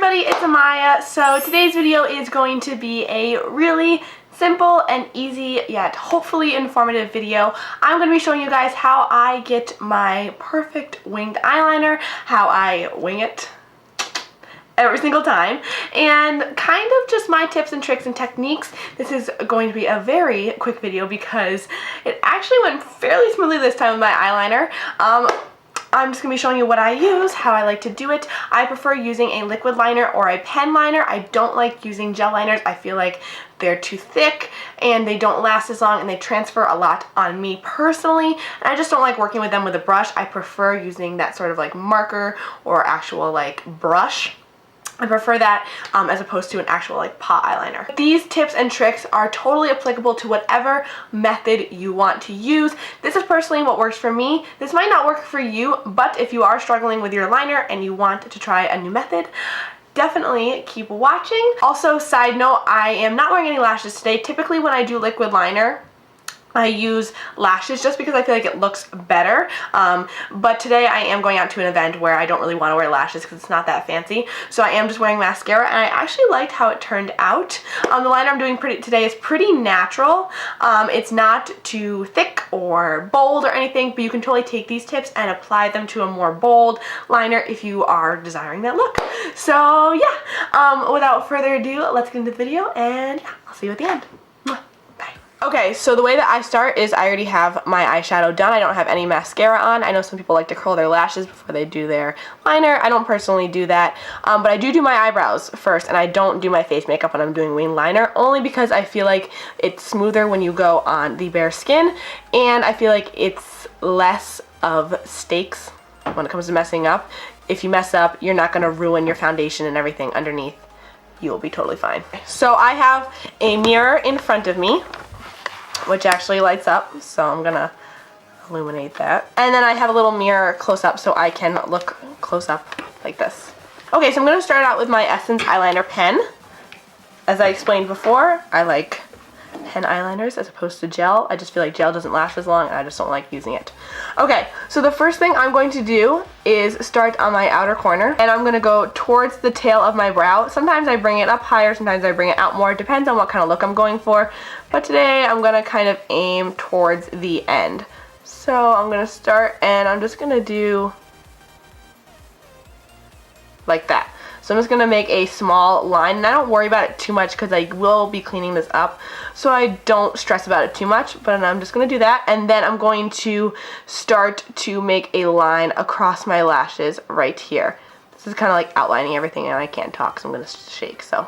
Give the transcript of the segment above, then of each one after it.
everybody, it's Amaya. So today's video is going to be a really simple and easy yet hopefully informative video. I'm going to be showing you guys how I get my perfect winged eyeliner, how I wing it every single time, and kind of just my tips and tricks and techniques. This is going to be a very quick video because it actually went fairly smoothly this time with my eyeliner. I'm just going to be showing you what I use, how I like to do it. I prefer using a liquid liner or a pen liner. I don't like using gel liners. I feel like they're too thick and they don't last as long and they transfer a lot on me personally. And I just don't like working with them with a brush. I prefer using that sort of like marker or actual like brush. I prefer that as opposed to an actual like pot eyeliner. These tips and tricks are totally applicable to whatever method you want to use. This is personally what works for me. This might not work for you, but if you are struggling with your liner and you want to try a new method, definitely keep watching. Also, side note, I am not wearing any lashes today. Typically when I do liquid liner, I use lashes just because I feel like it looks better, but today I am going out to an event where I don't really want to wear lashes because it's not that fancy, so I am just wearing mascara, and I actually liked how it turned out. The liner I'm doing today is pretty natural. It's not too thick or bold or anything, but you can totally take these tips and apply them to a more bold liner if you are desiring that look. So yeah, without further ado, let's get into the video, and yeah, I'll see you at the end. Okay, so the way that I start is I already have my eyeshadow done. I don't have any mascara on. I know some people like to curl their lashes before they do their liner. I don't personally do that, but I do my eyebrows first, and I don't do my face makeup when I'm doing winged liner, only because I feel like it's smoother when you go on the bare skin, and I feel like it's less of stakes when it comes to messing up. If you mess up, you're not going to ruin your foundation and everything underneath. You will be totally fine. So I have a mirror in front of me, which actually lights up, so I'm gonna illuminate that. And then I have a little mirror close up so I can look close up like this. Okay, so I'm gonna start out with my Essence eyeliner pen. As I explained before, I like pen eyeliners as opposed to gel. I just feel like gel doesn't last as long and I just don't like using it. Okay, so the first thing I'm going to do is start on my outer corner, and I'm going to go towards the tail of my brow. Sometimes I bring it up higher, sometimes I bring it out more. It depends on what kind of look I'm going for, but today I'm going to kind of aim towards the end. So I'm going to start, and I'm just going to do like that. So I'm just going to make a small line, and I don't worry about it too much because I will be cleaning this up, so I don't stress about it too much, but I'm just going to do that, and then I'm going to start to make a line across my lashes right here. This is kind of like outlining everything, and I can't talk, so I'm going to shake, so.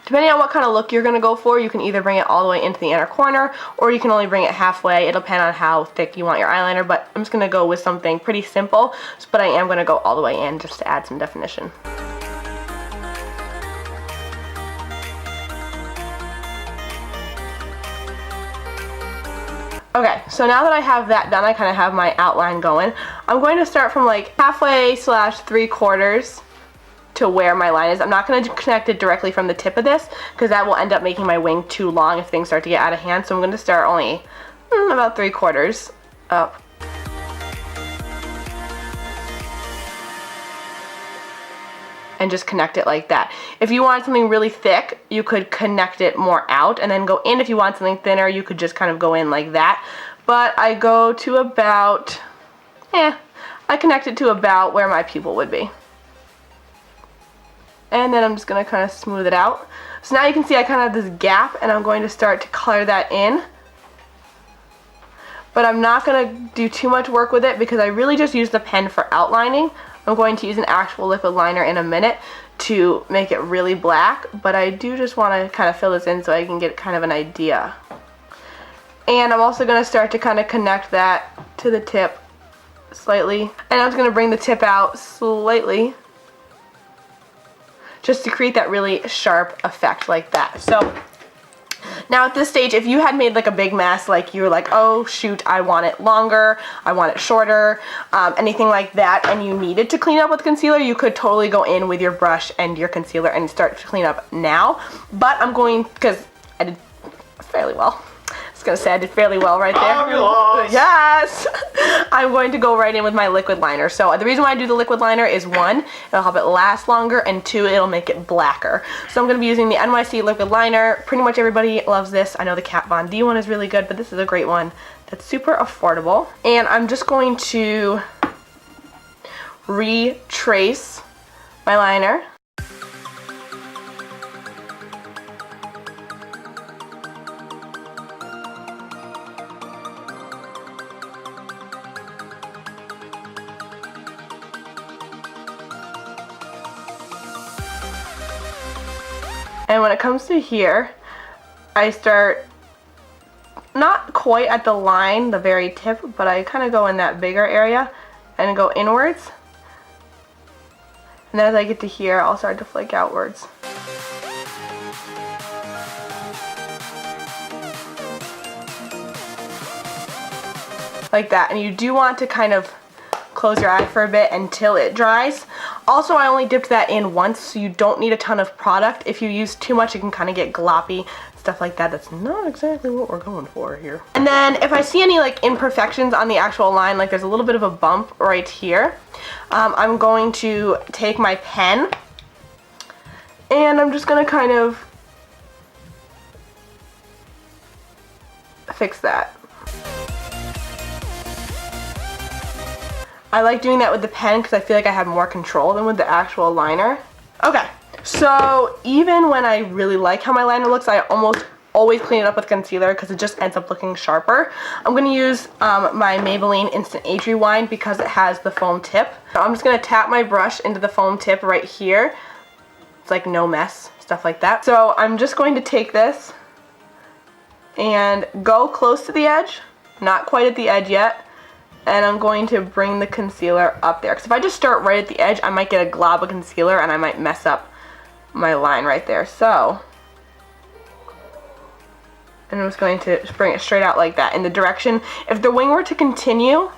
Depending on what kind of look you're going to go for, you can either bring it all the way into the inner corner, or you can only bring it halfway. It'll depend on how thick you want your eyeliner, but I'm just going to go with something pretty simple, but I am going to go all the way in just to add some definition. Okay, so now that I have that done, I kind of have my outline going. I'm going to start from like halfway / 3/4 to where my line is. I'm not going to connect it directly from the tip of this because that will end up making my wing too long if things start to get out of hand. So I'm going to start only about 3/4 up. And just connect it like that. If you want something really thick, you could connect it more out and then go in. If you want something thinner, you could just kind of go in like that. But I go to about, I connect it to about where my pupil would be. And then I'm just going to kind of smooth it out. So now you can see I kind of have this gap, and I'm going to start to color that in. But I'm not going to do too much work with it because I really just use the pen for outlining. I'm going to use an actual liquid liner in a minute to make it really black, but I do just want to kind of fill this in so I can get kind of an idea. And I'm also going to start to kind of connect that to the tip slightly. And I'm just going to bring the tip out slightly, just to create that really sharp effect like that. So now at this stage, if you had made like a big mess, like you were like, oh shoot, I want it longer, I want it shorter, anything like that, and you needed to clean up with concealer, you could totally go in with your brush and your concealer and start to clean up now. But I'm going, because I did fairly well, gonna say I did fairly well right there. Fabulous. Yes! I'm going to go right in with my liquid liner. So the reason why I do the liquid liner is 1, it'll help it last longer, and 2, it'll make it blacker. So I'm gonna be using the NYC liquid liner. Pretty much everybody loves this. I know the Kat Von D one is really good, but this is a great one that's super affordable. And I'm just going to retrace my liner. And when it comes to here, I start not quite at the line, the very tip, but I kind of go in that bigger area and go inwards. And then as I get to here, I'll start to flake outwards. Like that. And you do want to kind of close your eye for a bit until it dries. Also, I only dipped that in once, so you don't need a ton of product. If you use too much, it can kind of get gloppy, stuff like that. That's not exactly what we're going for here. And then if I see any like imperfections on the actual line, like there's a little bit of a bump right here, I'm going to take my pen and I'm just gonna kind of fix that. I like doing that with the pen because I feel like I have more control than with the actual liner. Okay, so even when I really like how my liner looks, I almost always clean it up with concealer because it just ends up looking sharper. I'm going to use my Maybelline Instant Age Rewind because it has the foam tip. So I'm just going to tap my brush into the foam tip right here. It's like no mess, stuff like that. So I'm just going to take this and go close to the edge, not quite at the edge yet. And I'm going to bring the concealer up there. Because if I just start right at the edge, I might get a glob of concealer and I might mess up my line right there. So, and I'm just going to bring it straight out like that in the direction. If the wing were to continue,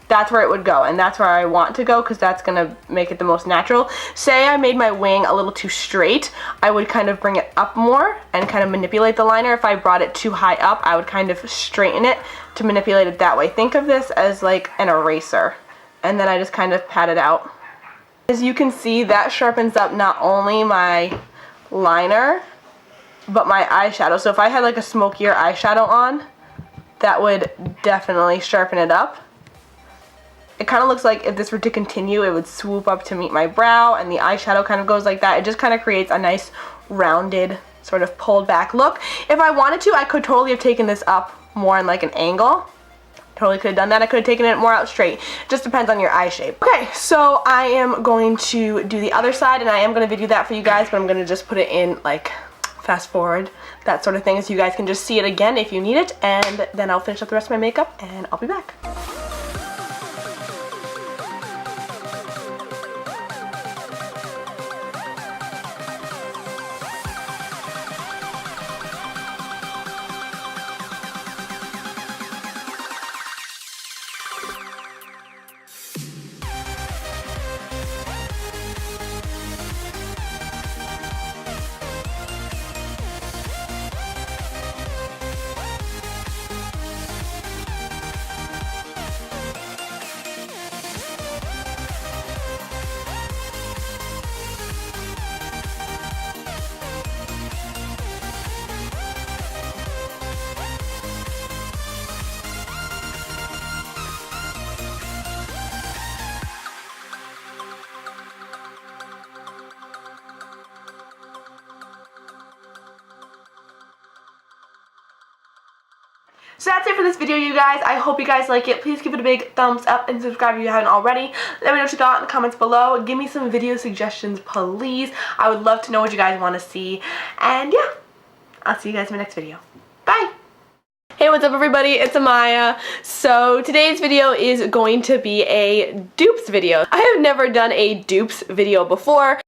that's where it would go. And that's where I want to go because that's going to make it the most natural. Say I made my wing a little too straight, I would kind of bring it up more and kind of manipulate the liner. If I brought it too high up, I would kind of straighten it to manipulate it that way. Think of this as like an eraser. And then I just kind of pat it out. As you can see, that sharpens up not only my liner, but my eyeshadow. So if I had like a smokier eyeshadow on, that would definitely sharpen it up. It kind of looks like if this were to continue, it would swoop up to meet my brow, and the eyeshadow kind of goes like that. It just kind of creates a nice rounded sort of pulled back look. If I wanted to, I could totally have taken this up more in like an angle. Totally could have done that. I could have taken it more out straight. Just depends on your eye shape. Okay, so I am going to do the other side, and I am going to video that for you guys, but I'm going to just put it in like fast forward, that sort of thing, so you guys can just see it again if you need it, and then I'll finish up the rest of my makeup and I'll be back. So that's it for this video, you guys. I hope you guys like it. Please give it a big thumbs up and subscribe if you haven't already. Let me know what you thought in the comments below. Give me some video suggestions, please. I would love to know what you guys want to see. And yeah, I'll see you guys in my next video. Bye! Hey, what's up everybody? It's Amaya. So today's video is going to be a dupes video. I have never done a dupes video before.